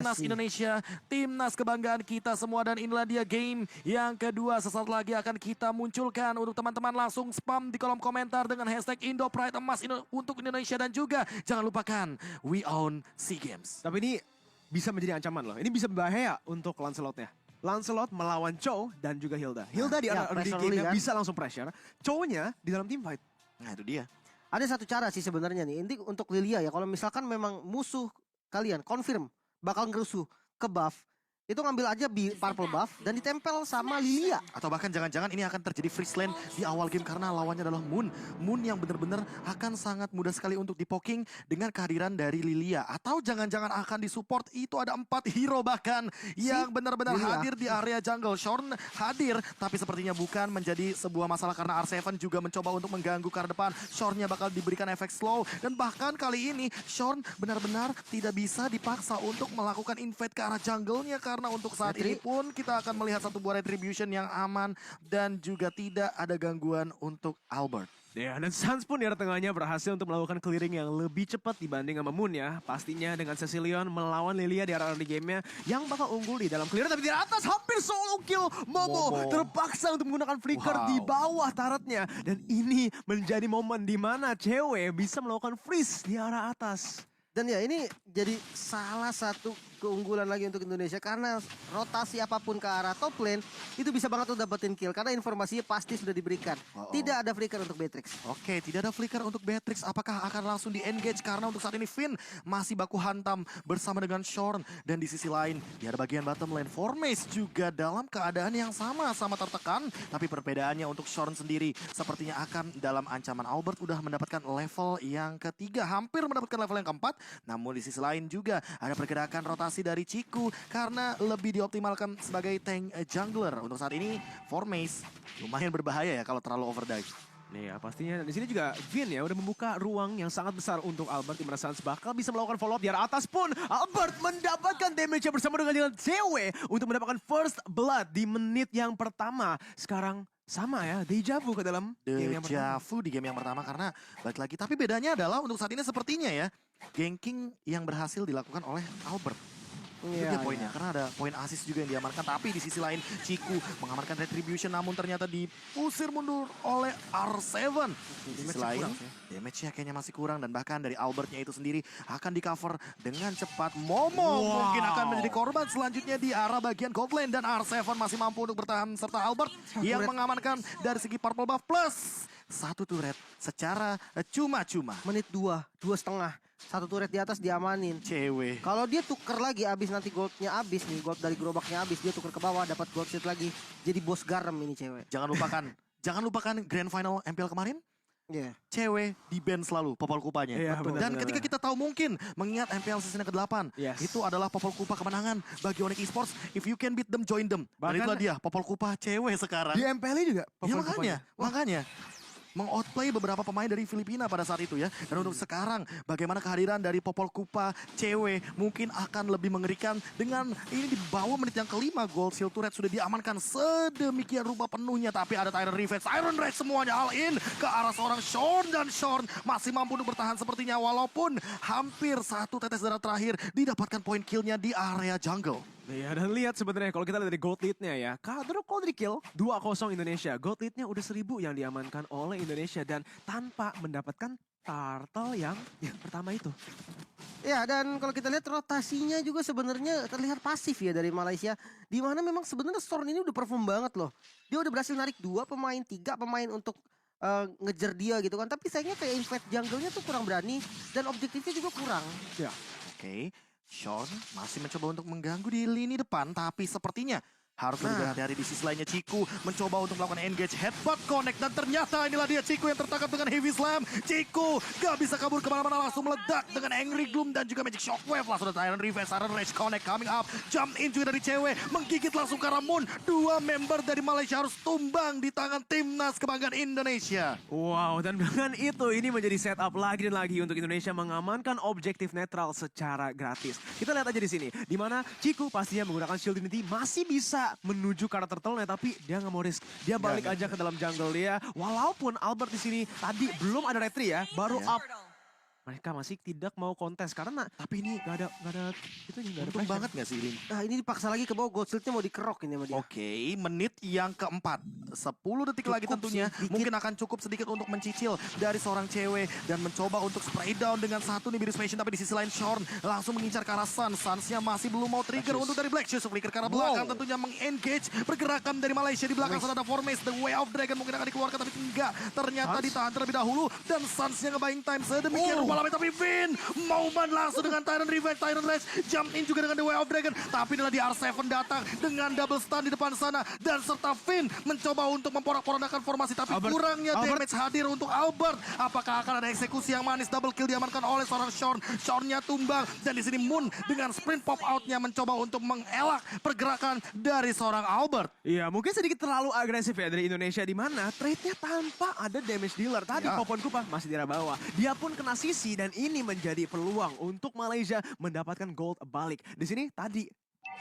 Timnas Indonesia, timnas kebanggaan kita semua, dan inilah dia game yang kedua. Sesaat lagi akan kita munculkan untuk teman-teman. Langsung spam di kolom komentar dengan hashtag IndoPride emas untuk Indonesia, dan juga jangan lupakan we own SEA Games. Tapi ini bisa menjadi ancaman loh. Ini bisa berbahaya untuk Lancelotnya. Lancelot melawan Chow dan juga Hilda. Hilda di early game kan? Bisa langsung pressure. Chow-nya di dalam team fight. Nah itu dia. Ada satu cara sih sebenarnya nih. Ini untuk Lilia ya. Kalau misalkan memang musuh kalian confirm bakal ngerusuh ke buff, itu ngambil aja purple buff dan ditempel sama Lilia. Atau bahkan jangan-jangan ini akan terjadi freeze lane di awal game karena lawannya adalah Moon. Moon yang benar-benar akan sangat mudah sekali untuk dipoking dengan kehadiran dari Lilia. Atau jangan-jangan akan disupport, itu ada 4 hero bahkan yang benar-benar hadir di area jungle. Shorn hadir, tapi sepertinya bukan menjadi sebuah masalah karena R7 juga mencoba untuk mengganggu ke arah depan. Shorn-nya bakal diberikan efek slow, dan bahkan kali ini Shorn benar-benar tidak bisa dipaksa untuk melakukan invade ke arah jungle-nya karena untuk saat ini pun kita akan melihat satu buah retribution yang aman dan juga tidak ada gangguan untuk Albert. Ya, dan Suns pun di area tengahnya berhasil untuk melakukan clearing yang lebih cepat dibanding sama Moon ya. Pastinya dengan Cecilion melawan Lilia di area early game-nya yang bakal unggul di dalam clear, tapi di atas hampir solo kill. Momo terpaksa untuk menggunakan flicker di bawah turretnya. Dan ini menjadi momen di mana cewek bisa melakukan freeze di arah atas. Dan ya ini jadi salah satu keunggulan lagi untuk Indonesia karena rotasi apapun ke arah top lane itu bisa banget untuk dapetin kill karena informasinya pasti sudah diberikan. Tidak ada flicker untuk Beatrix. Oke, tidak ada flicker untuk Beatrix. Apakah akan langsung di-engage? Karena untuk saat ini Finn masih baku hantam bersama dengan Shorn. Dan di sisi lain, di ada bagian bottom lane, Formace juga dalam keadaan yang sama-sama tertekan. Tapi perbedaannya untuk Shorn sendiri sepertinya akan dalam ancaman. Albert udah mendapatkan level yang ketiga, hampir mendapatkan level yang keempat. Namun di sisi lain juga ada pergerakan rotasi dari Ciku karena lebih dioptimalkan sebagai tank jungler. Untuk saat ini, Formace lumayan berbahaya ya kalau terlalu overdive. Nih ya, pastinya di sini juga Vin ya udah membuka ruang yang sangat besar untuk Albert, di mana Suns bakal bisa melakukan follow up di arah atas pun. Albert mendapatkan damage-nya bersama dengan CW untuk mendapatkan first blood di menit yang pertama. Sekarang sama ya, deja vu ke dalam game yang pertama. Deja vu di game yang pertama karena balik lagi. Tapi bedanya adalah untuk saat ini sepertinya ya, ganking yang berhasil dilakukan oleh Albert. Itu dia poinnya, karena ada poin assist juga yang diamankan. Tapi di sisi lain, Ciku mengamankan retribution namun ternyata diusir mundur oleh R7. Di sisi lain, damage-nya kayaknya masih kurang. Dan bahkan dari Albertnya itu sendiri akan di cover dengan cepat. Momo mungkin akan menjadi korban selanjutnya di arah bagian gold lane. Dan R7 masih mampu untuk bertahan serta Albert yang mengamankan dari segi purple buff plus 1 turret secara cuma-cuma. Menit 2,5. 1 turret di atas diamanin. Cewek. Kalau dia tuker lagi abis nanti goldnya abis nih, gold dari gerobaknya abis, dia tuker ke bawah dapat gold sheet lagi. Jadi bos garam ini cewek. Jangan lupakan grand final MPL kemarin. Cewek di ban selalu Popol Kupanya. Dan ketika kita tahu mungkin mengingat MPL season yang ke-8 itu adalah Popol Kupa kemenangan bagi Onyx Esports. If you can beat them, join them. Dan itulah dia Popol Kupa cewek sekarang. Di MPL juga Ya makanya mengoutplay beberapa pemain dari Filipina pada saat itu ya. Dan untuk sekarang bagaimana kehadiran dari Popol Kupa cewek mungkin akan lebih mengerikan dengan ini di bawah menit yang kelima. Gold Shield Turret sudah diamankan sedemikian rupa penuhnya. Tapi ada Tyrant Revenge, Iron Rage semuanya all in ke arah seorang Shorn. Dan Shorn masih mampu untuk bertahan sepertinya walaupun hampir 1 tetes darah terakhir didapatkan poin killnya di area jungle. Ya, dan lihat sebenarnya kalau kita lihat dari gold lead-nya ya, Kadro Coldry kill 2-0 Indonesia. Gold lead-nya udah 1000 yang diamankan oleh Indonesia dan tanpa mendapatkan turtle yang pertama itu. Ya, dan kalau kita lihat rotasinya juga sebenarnya terlihat pasif ya dari Malaysia. Di mana memang sebenarnya Storm ini udah perform banget loh. Dia udah berhasil narik 2 pemain, 3 pemain untuk ngejar dia gitu kan. Tapi sayangnya kayak invade jungle-nya tuh kurang berani dan objektifnya juga kurang. Ya. Oke. Shorn masih mencoba untuk mengganggu di lini depan, tapi sepertinya harus lebih berhati-hati. Di sisi lainnya Ciku mencoba untuk melakukan engage headbutt connect, dan ternyata inilah dia Ciku yang tertangkap dengan heavy slam. Ciku gak bisa kabur kemana-mana, langsung meledak dengan Angry Gloom dan juga Magic Shockwave. Langsung ada Tyrant Revenge, Iron Rage connect coming up, jump in juga dari cewek, menggigit langsung ke arah Moon. 2 member dari Malaysia harus tumbang di tangan timnas kebanggaan Indonesia. Wow, dan dengan itu ini menjadi setup lagi dan lagi untuk Indonesia mengamankan objektif netral secara gratis. Kita lihat aja di sini, di mana Ciku pastinya menggunakan Shield Unity masih bisa menuju ke arah turtle-nya, tapi dia nggak mau risk. Dia balik aja ke dalam jungle dia. Walaupun Albert di sini tadi belum ada retri ya, baru up Mereka masih tidak mau kontes karena Tapi ini nggak ada itu nggak ada untung pressure. banget gak sih Lin? Nah ini dipaksa lagi ke bawah, gold shieldnya mau dikerok ini sama dia. Oke, menit yang keempat. 10 detik lagi Cukup tentunya. sih, dikit. Mungkin akan cukup sedikit untuk mencicil dari seorang cewek. Dan mencoba untuk spray down dengan satu nih Biru Smashing. Tapi di sisi lain Shorn langsung mengincar ke arah Sun. Sunsnya masih belum mau trigger untuk dari Black Shoes. Flicker ke arah belakang tentunya meng-engage. Pergerakan dari Malaysia di belakang sana ada Formace. The Way of Dragon mungkin akan dikeluarkan tapi enggak. Ternyata Suns? ditahan terlebih dahulu. Dan Sunsnya nge-buying time sedemikian rupa lamanya. Tapi Finn Mauman langsung dengan Tyrant Revenge. Tyrant Rage jump in juga dengan The Way of Dragon. Tapi inilah di R7 datang dengan double stun di depan sana. Dan serta Finn mencoba untuk memporak-porandakan formasi. Tapi kurangnya damage hadir untuk Albert. Apakah akan ada eksekusi yang manis? Double kill diamankan oleh seorang Shorn. Shornnya tumbang. Dan di sini Moon dengan sprint pop outnya mencoba untuk mengelak pergerakan dari seorang Albert. Iya, mungkin sedikit terlalu agresif ya dari Indonesia di mana trade-nya tanpa ada damage dealer. Tadi Ya. Popon Kupa masih di arah bawah. Dia pun kena sisi dan ini menjadi peluang untuk Malaysia mendapatkan gold balik. Di sini tadi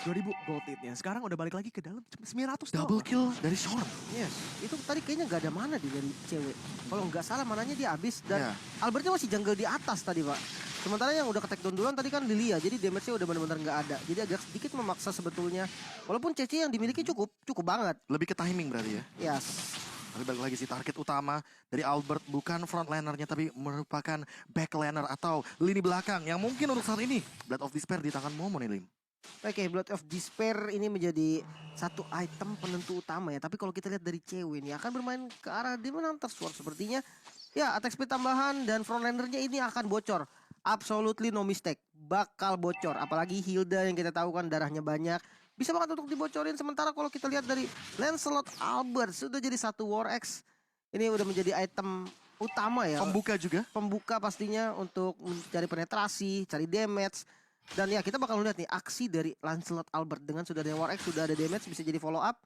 2000 gold hitnya. Sekarang udah balik lagi ke dalam cuma 900 Double doang. kill dari Shorn. Yes, itu tadi kayaknya nggak ada mana di dari cewek. Kalau nggak salah mananya dia habis dan Ya. Albertnya masih jungle di atas tadi pak. Sementara yang udah ke take down duluan tadi kan Lilia, jadi damage-nya udah benar-benar nggak ada. Jadi agak sedikit memaksa sebetulnya. Walaupun CC yang dimiliki cukup banget. Lebih ke timing berarti ya. Yes. Tapi balik lagi sih target utama dari Albert bukan frontlanernya tapi merupakan backlaner atau lini belakang yang mungkin untuk saat ini Blood of Despair di tangan Momo nih Lim. Oke, Blood of Despair ini menjadi satu item penentu utama ya. Tapi kalau kita lihat dari cewek ini akan bermain ke arah Demon Hunter Sword sepertinya. Ya, attack speed tambahan dan frontlanernya ini akan bocor. Absolutely no mistake. Bakal bocor. Apalagi Hilda yang kita tahu kan darahnya banyak. Bisa banget untuk dibocorin. Sementara kalau kita lihat dari Lancelot Albert sudah jadi satu War X. Ini udah menjadi item utama ya. Pembuka juga. Pembuka pastinya untuk mencari penetrasi, cari damage. Dan ya kita bakal lihat nih aksi dari Lancelot Albert dengan sudah ada War X, sudah ada damage, bisa jadi follow up.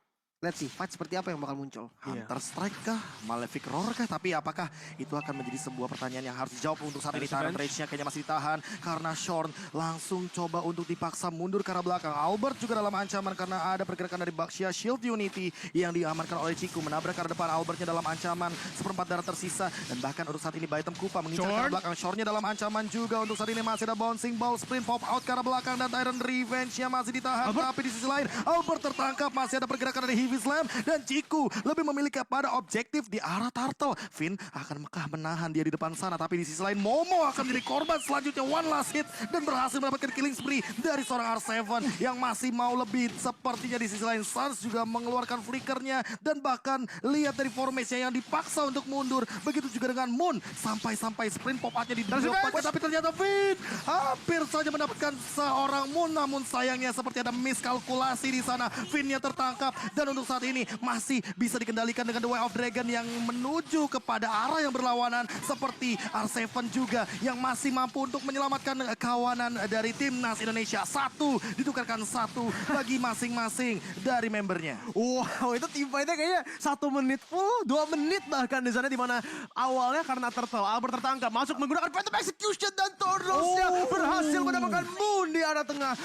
Let's see, fight seperti apa yang bakal muncul. Hunter Strike kah? Malefic Roar kah? Tapi apakah itu akan menjadi sebuah pertanyaan yang harus dijawab untuk saat ini. Tyrant Rage-nya kayaknya masih ditahan karena Shorn langsung coba untuk dipaksa mundur ke arah belakang. Albert juga dalam ancaman karena ada pergerakan dari Baxia Shield Unity yang diamankan oleh Ciku. Menabrak ke arah depan, Albertnya dalam ancaman, seperempat darah tersisa. Dan bahkan untuk saat ini Baitem Kupa mengincar ke arah belakang. Shorn-nya dalam ancaman juga untuk saat ini masih ada bouncing ball, sprint pop out ke arah belakang. Dan Tyrant Revenge-nya masih ditahan. Tapi di sisi lain, Albert tertangkap, masih ada pergerakan dari Heavy Slam dan Ciku lebih memiliki pada objektif di arah Turtle. Finn akan menahan dia di depan sana, tapi di sisi lain Momo akan menjadi korban selanjutnya. One last hit dan berhasil mendapatkan killing spree dari seorang R7 yang masih mau lebih. Sepertinya di sisi lain Suns juga mengeluarkan flickernya dan bahkan lihat dari formasinya yang dipaksa untuk mundur. Begitu juga dengan Moon sampai sprint pop out-nya di drop, tapi ternyata Finn hampir saja mendapatkan seorang Moon, namun sayangnya seperti ada miskalkulasi di sana. Finn-nya tertangkap dan untuk saat ini masih bisa dikendalikan dengan The Way of Dragon yang menuju kepada arah yang berlawanan, seperti R7 juga yang masih mampu untuk menyelamatkan kawanan dari timnas Indonesia. Satu ditukarkan satu bagi masing-masing dari membernya. Wow, itu team fight-nya kayaknya 1 menit full, 2 menit bahkan di sana, di mana awalnya karena Turtle Albert tertangkap masuk menggunakan Phantom Execution dan Torosnya berhasil mendapatkan Moon di arah tengah.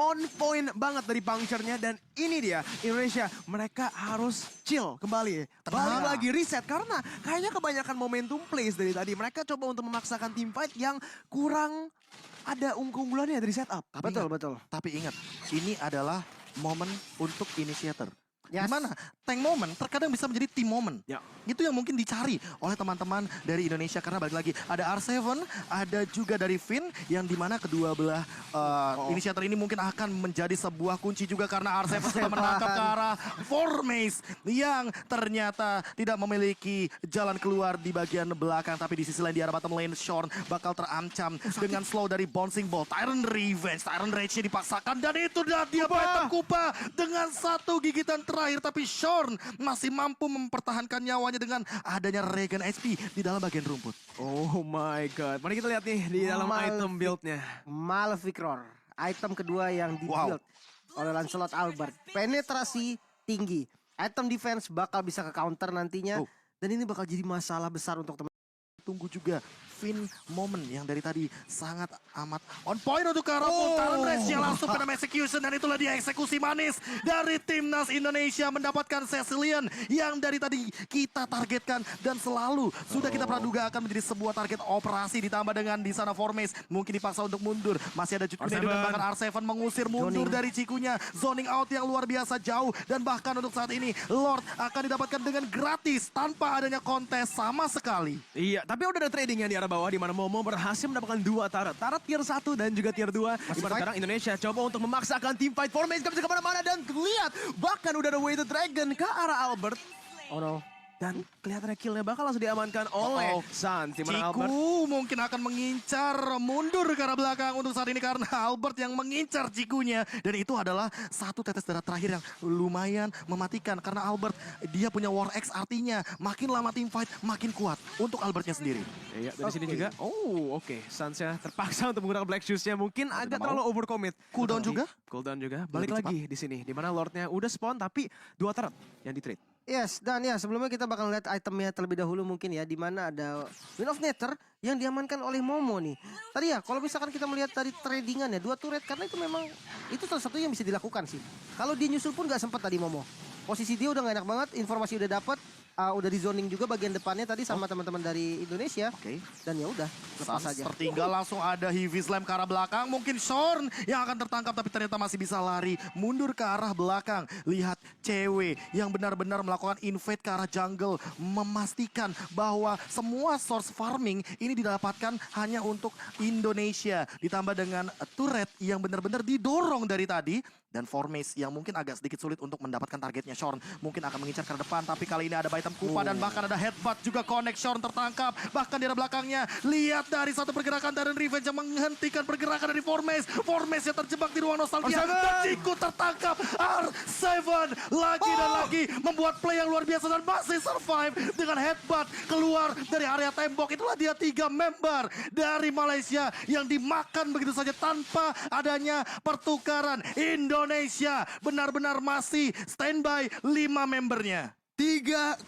On point banget dari puncture-nya dan ini dia Indonesia, mereka harus chill kembali, balik lagi reset karena kayaknya kebanyakan momentum plays dari tadi. Mereka coba untuk memaksakan team fight yang kurang ada keunggulannya dari setup. Betul. Tapi ingat, ini adalah momen untuk initiator. Yes. Dimana tank moment terkadang bisa menjadi team moment. Ya. Itu yang mungkin dicari oleh teman-teman dari Indonesia. Karena balik lagi ada R7, ada juga dari Finn. Yang dimana kedua belah initiator ini mungkin akan menjadi sebuah kunci juga. Karena R7 sudah menangkap ke arah Formace yang ternyata tidak memiliki jalan keluar di bagian belakang. Tapi di sisi lain di arah bottom lane, Shorn bakal terancam dengan slow dari bouncing ball. Tyrant Revenge, Tyrant Rage-nya dipaksakan. Dan itu dia Baitem Kupa dengan satu gigitan terakhir, tapi Shorn masih mampu mempertahankan nyawanya dengan adanya regen HP di dalam bagian rumput. Oh my god, mari kita lihat nih di dalam item build-nya. Malefic Roar, item kedua yang di-build oleh Lancelot Albert. Penetrasi tinggi, item defense bakal bisa ke counter nantinya. Dan ini bakal jadi masalah besar untuk teman. Tunggu juga Finn Moment yang dari tadi sangat amat on point untuk ke arah Talon Race-nya langsung kena execution. Dan itulah dia eksekusi manis dari Timnas Indonesia mendapatkan Cecilion yang dari tadi kita targetkan dan selalu sudah kita praduga akan menjadi sebuah target operasi, ditambah dengan di sana Formace mungkin dipaksa untuk mundur. Masih ada Jutkunedo dan bahkan R7 mengusir mundur dari Cikunya. Zoning out yang luar biasa jauh dan bahkan untuk saat ini Lord akan didapatkan dengan gratis tanpa adanya kontes sama sekali. Iya, tapi udah ada trading yang di arah bawah di mana Momo berhasil mendapatkan 2 turret. Turret tier 1 dan juga tier 2. Di mana sekarang Indonesia coba untuk memaksakan team fight Formation gak bisa kemana-mana dan lihat bahkan udah ada Weighted Dragon ke arah Albert. Oh no. Dan kelihatannya killnya bakal langsung diamankan oleh Sans. Di mana Albert Ciku mungkin akan mengincar mundur ke arah belakang untuk saat ini karena Albert yang mengincar Cikunya. Dan itu adalah satu tetes darah terakhir yang lumayan mematikan. Karena Albert dia punya War X, artinya makin lama team fight makin kuat untuk Albertnya sendiri. Iya, dari sini juga. Oh, oke. Sansnya terpaksa untuk menggunakan Black Shoes-nya. Mungkin agak terlalu overcommit. Cooldown juga? Cooldown juga. Balik Lebih lagi di sini. Di mana Lordnya udah spawn tapi 2 turret yang di-trade. Yes, dan ya sebelumnya kita bakal lihat itemnya terlebih dahulu mungkin ya, di mana ada Wind of Nether yang diamankan oleh Momo nih. Tadi ya kalau misalkan kita melihat dari tradingan ya 2 turret, karena itu memang itu salah satu yang bisa dilakukan sih. Kalau dia nyusul pun nggak sempat tadi Momo. Posisi dia udah gak enak banget, informasi udah dapat, udah di zoning juga bagian depannya tadi sama teman-teman dari Indonesia. Oke. Dan ya udah lepas Sans aja. tertinggal langsung ada Heavy Slam ke arah belakang. Mungkin Shorn yang akan tertangkap tapi ternyata masih bisa lari mundur ke arah belakang. Lihat cewek yang benar-benar melakukan invade ke arah jungle. Memastikan bahwa semua source farming ini didapatkan hanya untuk Indonesia. Ditambah dengan turret yang benar-benar didorong dari tadi. Dan Formace yang mungkin agak sedikit sulit untuk mendapatkan targetnya. Shorn mungkin akan mengincar ke depan. Tapi kali ini ada item Kupa dan bahkan ada headbutt juga connect. Shorn tertangkap. Bahkan di arah belakangnya. Lihat dari satu pergerakan dari Revenge yang menghentikan pergerakan dari Formace. Formace yang terjebak di ruang nostalgia. Dan Ciku tertangkap. R7 lagi dan lagi membuat play yang luar biasa dan masih survive dengan headbutt keluar dari area tembok. Itulah dia 3 member dari Malaysia yang dimakan begitu saja tanpa adanya pertukaran. Indonesia benar-benar masih standby 5 membernya. 3-0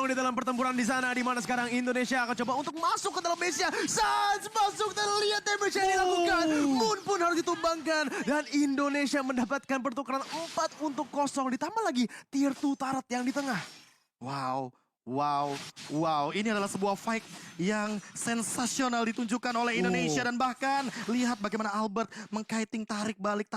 di dalam pertempuran di sana, di mana sekarang Indonesia akan coba untuk masuk ke dalam base-nya. Sans masuk dan lihat damage yang dilakukan. Moon pun harus ditumbangkan dan Indonesia mendapatkan pertukaran 4-0 ditambah lagi tier 2 turret yang di tengah. Wow, ini adalah sebuah fight yang sensasional ditunjukkan oleh Indonesia. Dan bahkan lihat bagaimana Albert mengkiting tarik balik,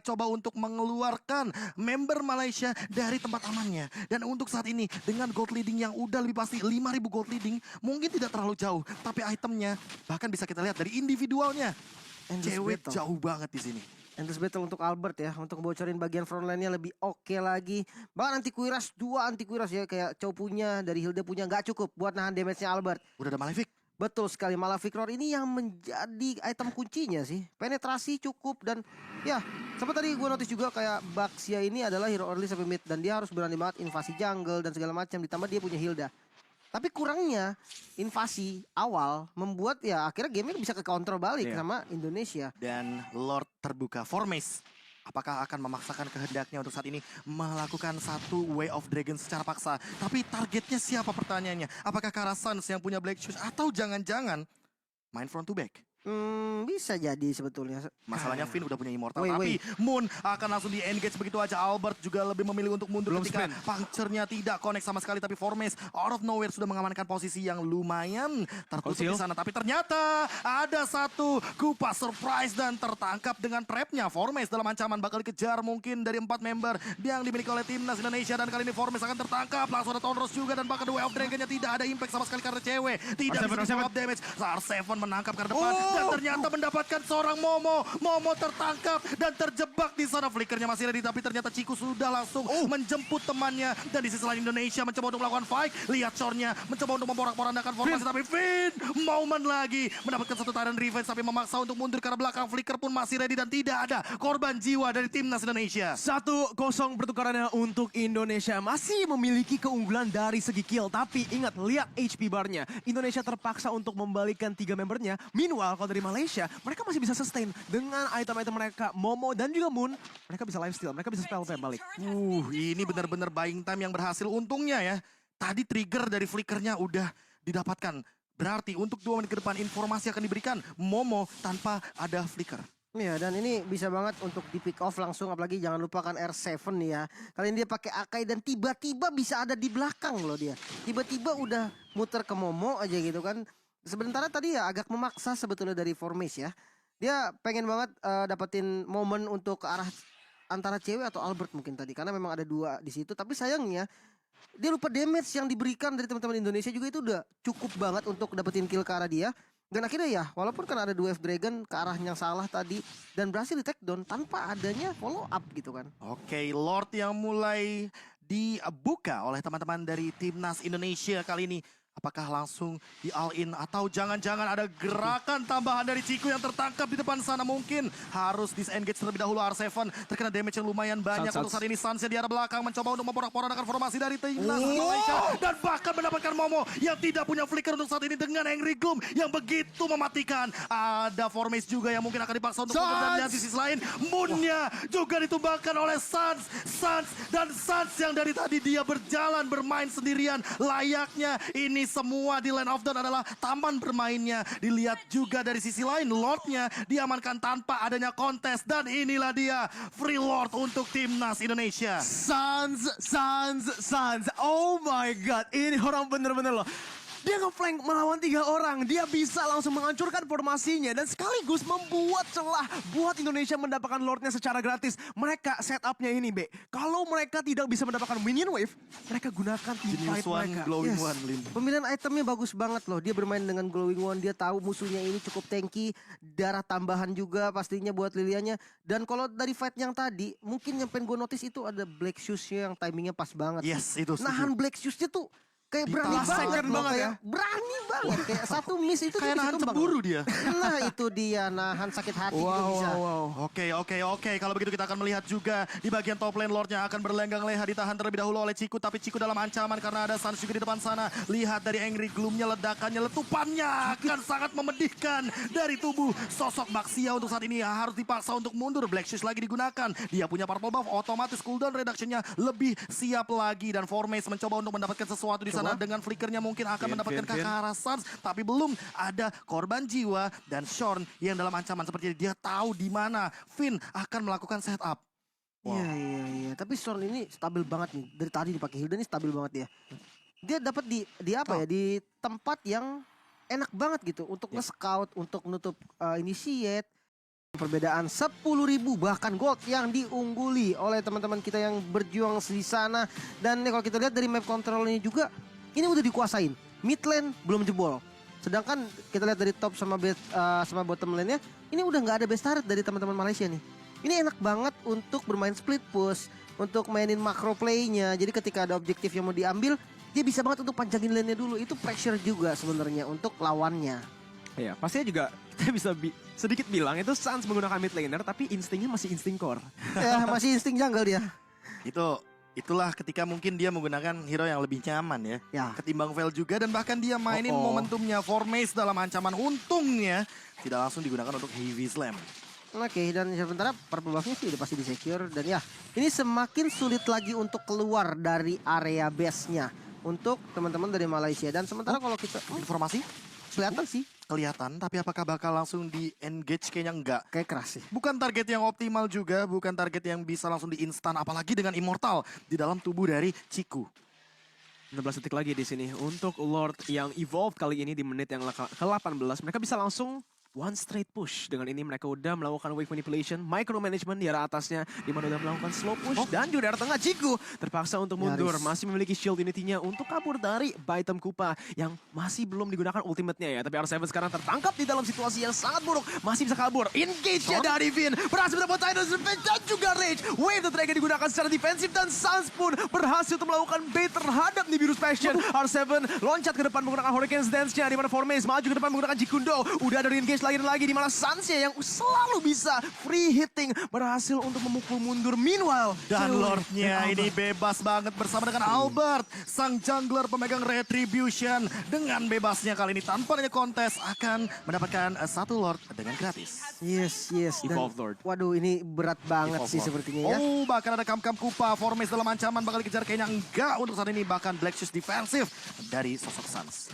coba untuk mengeluarkan member Malaysia dari tempat amannya. Dan untuk saat ini dengan gold leading yang udah lebih pasti 5.000 gold leading, mungkin tidak terlalu jauh. Tapi itemnya bahkan bisa kita lihat dari individualnya. Cewek jauh banget di sini. Endless battle untuk Albert ya, untuk ngebocorin bagian frontline-nya lebih oke lagi. Bahkan anti-Kuiras, 2 anti-Kuiras ya, kayak Chow punya, dari Hilda punya, nggak cukup buat nahan damage-nya Albert. Udah ada Malefic. Betul sekali, Malefic Roar ini yang menjadi item kuncinya sih. Penetrasi cukup dan ya, seperti tadi gue notice juga kayak Baxia ini adalah hero early sampai mid. Dan dia harus berani banget invasi jungle dan segala macam, ditambah dia punya Hilda. Tapi kurangnya invasi awal membuat ya akhirnya game ini bisa ke counter balik sama Indonesia. Dan Lord terbuka Formace. Apakah akan memaksakan kehendaknya untuk saat ini melakukan satu Way of Dragon secara paksa. Tapi targetnya siapa pertanyaannya? Apakah Karasans yang punya Black Shoes atau jangan-jangan main front to back? Bisa jadi sebetulnya. Masalahnya Finn udah punya Immortal, Wait. tapi Moon akan langsung di-engage begitu aja. Albert juga lebih memilih untuk mundur ketika puncture-nya tidak connect sama sekali. Tapi Formace out of nowhere sudah mengamankan posisi yang lumayan tertutup di sana. Tapi ternyata ada satu Kupa surprise dan tertangkap dengan trap-nya. Formace dalam ancaman bakal dikejar mungkin dari 4 member yang dimiliki oleh Timnas Indonesia. Dan kali ini Formace akan tertangkap. Langsung ada Tonros juga dan bahkan The Way of Dragon-nya tidak ada impact sama sekali karena cewek. Tidak bisa di-up damage. R7 menangkap ke depan. Dan ternyata mendapatkan seorang Momo. Momo tertangkap dan terjebak di sana. Flickernya masih ready tapi ternyata Ciku sudah langsung menjemput temannya. Dan di sisi lain Indonesia mencoba untuk melakukan fight. Lihat Shorn-nya mencoba untuk memporak-porandakan formasi. Tapi Finn Moment lagi mendapatkan satu Tyrant Revenge tapi memaksa untuk mundur karena belakang. Flicker pun masih ready dan tidak ada korban jiwa dari Timnas Indonesia. 1-0 pertukarannya untuk Indonesia. Masih memiliki keunggulan dari segi kill. Tapi ingat, lihat HP bar-nya. Indonesia terpaksa untuk membalikan 3 membernya. Meanwhile, kalau dari Malaysia, mereka masih bisa sustain dengan item-item mereka. Momo dan juga Moon, mereka bisa lifesteal, mereka bisa spell time balik. Ini benar-benar buying time yang berhasil untungnya ya. Tadi trigger dari flickernya udah didapatkan. Berarti untuk 2 menit ke depan informasi akan diberikan Momo tanpa ada flicker. Iya, dan ini bisa banget untuk di pick off langsung, apalagi jangan lupakan R7 nih ya. Kali ini dia pakai Akai dan tiba-tiba bisa ada di belakang loh dia. Tiba-tiba udah muter ke Momo aja gitu kan. Sementara tadi ya agak memaksa sebetulnya dari Formis ya. Dia pengen banget dapetin momen untuk ke arah antara cewek atau Albert mungkin tadi. Karena memang ada 2 di situ. Tapi sayangnya dia lupa damage yang diberikan dari teman-teman Indonesia juga itu udah cukup banget untuk dapetin kill ke arah dia. Dan akhirnya ya, walaupun kan ada 2 F-Dragon ke arah yang salah tadi dan berhasil di take down tanpa adanya follow up gitu kan. Oke, Lord yang mulai dibuka oleh teman-teman dari Timnas Indonesia kali ini. Apakah langsung di all in atau jangan-jangan ada gerakan tambahan dari Ciku yang tertangkap di depan sana, mungkin harus disengage terlebih dahulu. R7 terkena damage yang lumayan banyak untuk saat ini. Sans di arah belakang mencoba untuk memporak-porandakan formasi dari Timnas Malaysia dan bahkan mendapatkan Momo yang tidak punya flicker untuk saat ini dengan Angry Gloom yang begitu mematikan. Ada Formis juga yang mungkin akan dipaksa untuk mundur, dan di sisi lain Moonnya juga ditumbangkan oleh Sans yang dari tadi dia berjalan bermain sendirian layaknya ini semua di Land of Dawn adalah taman bermainnya. Dilihat juga dari sisi lain, Lordnya diamankan tanpa adanya kontes. Dan inilah dia, Free Lord untuk Timnas Indonesia. Sans. Oh my god, ini orang bener-bener loh. Dia ngeflank melawan 3 orang. Dia bisa langsung menghancurkan formasinya dan sekaligus membuat celah buat Indonesia mendapatkan Lordnya secara gratis. Mereka setupnya ini, Be. Kalau mereka tidak bisa mendapatkan minion wave, mereka gunakan teamfight mereka. Glowing One, Lin. Pemilihan itemnya bagus banget loh. Dia bermain dengan Glowing One. Dia tahu musuhnya ini cukup tanky. Darah tambahan juga pastinya buat Lilianya. Dan kalau dari fight yang tadi, mungkin yang pengen gue notice itu ada Black Shoes-nya yang timingnya pas banget. Yes, itu setuju. Nahan Black Shoes-nya tuh kayak berani Ditahan. banget Second loh, banget kayak ya. berani banget. Kayak satu miss itu Kayak dia bisa nahan tumbang cemburu loh. dia. Nah itu dia, nahan sakit hati juga bisa. Oke. Kalau begitu kita akan melihat juga di bagian top lane Lordnya akan berlenggang leha, ditahan terlebih dahulu oleh Ciku. Tapi Ciku dalam ancaman karena ada Sans juga di depan sana. Lihat dari Angry Gloom-nya, ledakannya, letupannya akan sangat memedihkan dari tubuh sosok Baxia. Untuk saat ini harus dipaksa untuk mundur. Black Shoes lagi digunakan. Dia punya purple buff, otomatis cooldown reduction-nya lebih siap lagi. Dan Formes mencoba untuk mendapatkan sesuatu di sana dengan flickernya. Mungkin akan mendapatkan ke arah Sans, tapi belum ada korban jiwa. Dan Shorn yang dalam ancaman seperti ini, dia tahu di mana Finn akan melakukan setup. Iya. Tapi Storm ini stabil banget nih. Dari tadi dipakai Hilda ini stabil banget dia. Dia dapat di apa ya? Di tempat yang enak banget gitu untuk nge-scout, untuk menutup initiate. Perbedaan 10.000 bahkan gold yang diungguli oleh teman-teman kita yang berjuang di sana. Dan kalau kita lihat dari map controlnya juga, ini udah dikuasain. Mid lane belum jebol. Sedangkan kita lihat dari top sama bottom lane-nya, ini udah nggak ada best turret dari teman-teman Malaysia nih. Ini enak banget untuk bermain split push, untuk mainin macro play-nya. Jadi ketika ada objektif yang mau diambil, dia bisa banget untuk panjangin lane-nya dulu. Itu pressure juga sebenarnya untuk lawannya. Iya, pastinya juga kita bisa sedikit bilang itu Sans menggunakan mid laner tapi instingnya masih insting core. Ya, masih insting jungle dia. Itulah ketika mungkin dia menggunakan hero yang lebih nyaman Ya. ketimbang Veil juga, dan bahkan dia mainin momentumnya Formes dalam ancaman. Untungnya tidak langsung digunakan untuk Heavy Slam. Oke, dan sementara purple buff-nya sih udah pasti di-secure. Dan ya, ini semakin sulit lagi untuk keluar dari area base-nya untuk teman-teman dari Malaysia. Dan sementara kalau kita Informasi kelihatan sih kelihatan, tapi apakah bakal langsung di-engage? Kayaknya enggak. kayak keras sih. Bukan target yang optimal juga, bukan target yang bisa langsung di-instan, apalagi dengan Immortal di dalam tubuh dari Ciku. 16 detik lagi di sini untuk Lord yang evolved kali ini di menit yang ke-18. Mereka bisa langsung one straight push. Dengan ini mereka udah melakukan wave manipulation, micromanagement di arah atasnya, di mana udah melakukan slow push, dan juga di arah tengah Ciku terpaksa untuk mundur. Masih memiliki shield unity-nya untuk kabur dari Baitem Kupa yang masih belum digunakan ultimate-nya ya. Tapi R7 sekarang tertangkap di dalam situasi yang sangat buruk, masih bisa kabur. Engage-nya dari Finn, berhasil mendapat Tidal Revenge dan juga Rage. Wave the Dragon digunakan secara defensif dan Sans pun berhasil untuk melakukan bait terhadap Nibiru's Passion. R7 loncat ke depan menggunakan Hurricane's Dance-nya, di mana Formes maju ke depan menggunakan Jikundo. Udah ada engage lagi dan lagi, di mana Sansnya yang selalu bisa free hitting berhasil untuk memukul mundur. Meanwhile, Dan Lordnya ini bebas banget bersama dengan Albert, sang jungler pemegang Retribution. Dengan bebasnya kali ini tanpa adanya kontes akan mendapatkan satu Lord dengan gratis. Yes. Dan, Evolve Lord. waduh, ini berat banget Evolve sih Lord. sepertinya ya. Oh, bahkan ada Kam Kupa, Formes dalam ancaman bakal dikejar, kayaknya enggak untuk saat ini. Bahkan Black Shoes defensif dari sosok Sans.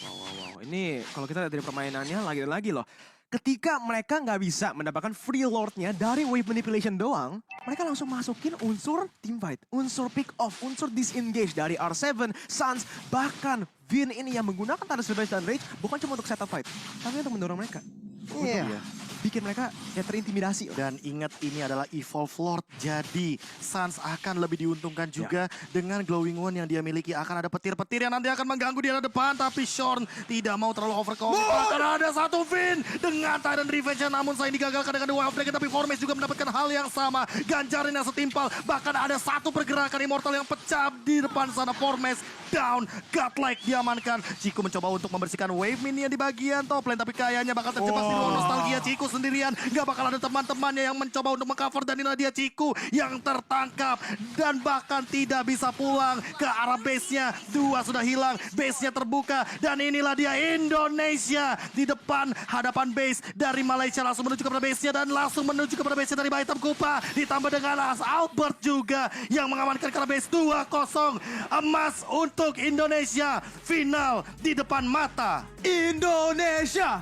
Wow. Ini kalau kita lihat dari permainannya lagi-lagi loh. Ketika mereka nggak bisa mendapatkan free lord-nya dari wave manipulation doang, mereka langsung masukin unsur teamfight, unsur pick off, unsur disengage dari R7, Suns, bahkan Vin ini yang menggunakan tanda surprise dan rage bukan cuma untuk setup fight, tapi untuk mendorong mereka. Iya. Bikin mereka ya terintimidasi. Dan ingat ini adalah Evolve Lord, jadi Suns akan lebih diuntungkan juga dengan Glowing One yang dia miliki. Akan ada petir-petir yang nanti akan mengganggu di arah depan, tapi Shorn tidak mau terlalu overcommit. Akan ada satu Vin dengan Tyrant Revenge, namun saya digagalkan dengan Wild Dragon, tapi Formes juga mendapatkan hal yang sama. Ganjarin yang setimpal, bahkan ada satu pergerakan Immortal yang pecah di depan sana. Formes down, Godlike diamankan. Ciku mencoba untuk membersihkan wave minion di bagian top lane, tapi kayaknya bakal terjebak di ruang nostalgia. Ciku sendirian, gak bakal ada teman-temannya yang mencoba untuk mengcover, dan inilah dia Ciku yang tertangkap dan bahkan tidak bisa pulang ke arah base-nya. Dua sudah hilang, base-nya terbuka, dan inilah dia Indonesia di depan hadapan base dari Malaysia, langsung menuju kepada base-nya dan langsung menuju kepada base-nya dari Baitam Kupa, ditambah dengan Albert juga yang mengamankan ke arah base. 2-0 emas untuk Indonesia, final di depan mata Indonesia!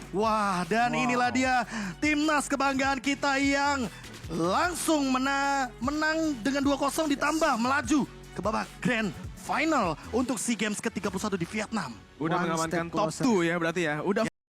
Wah, dan inilah dia timnas kebanggaan kita yang langsung menang dengan 2-0 ditambah melaju ke babak grand final untuk SEA Games ke-31 di Vietnam. Udah One mengamankan step top closer. 2 ya berarti ya. Udah